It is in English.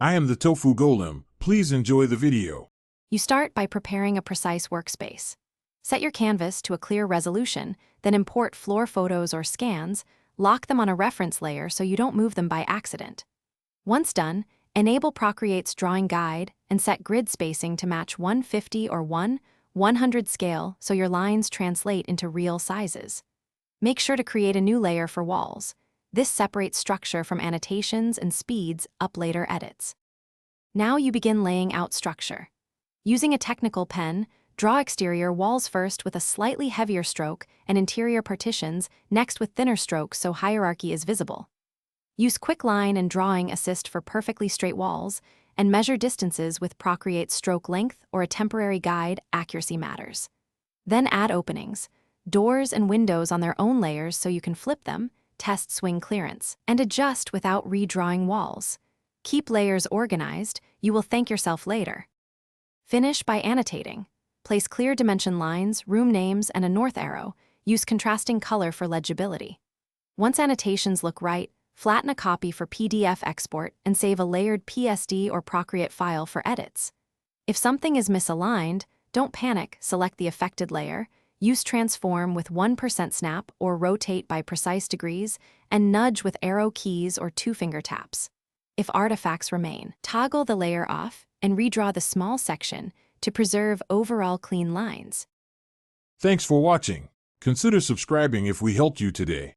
I am the Tofu Golem. Please enjoy the video. You start by preparing a precise workspace. Set your canvas to a clear resolution, then import floor photos or scans, lock them on a reference layer so you don't move them by accident. Once done, enable Procreate's drawing guide and set grid spacing to match 150 or 100 scale so your lines translate into real sizes. Make sure to create a new layer for walls. This separates structure from annotations and speeds up later edits. Now you begin laying out structure. Using a technical pen, draw exterior walls first with a slightly heavier stroke and interior partitions next with thinner strokes so hierarchy is visible. Use quick line and drawing assist for perfectly straight walls, and measure distances with Procreate's stroke length or a temporary guide. Accuracy matters. Then add openings, doors and windows on their own layers so you can flip them, test swing clearance, and adjust without redrawing walls. Keep layers organized, you will thank yourself later. Finish by annotating. Place clear dimension lines, room names, and a north arrow. Use contrasting color for legibility. Once annotations look right, flatten a copy for PDF export and save a layered PSD or Procreate file for edits. If something is misaligned, don't panic, select the affected layer, use transform with 1% snap or rotate by precise degrees, and nudge with arrow keys or two-finger taps. If artifacts remain, toggle the layer off and redraw the small section to preserve overall clean lines. Thanks for watching. Consider subscribing if we helped you today.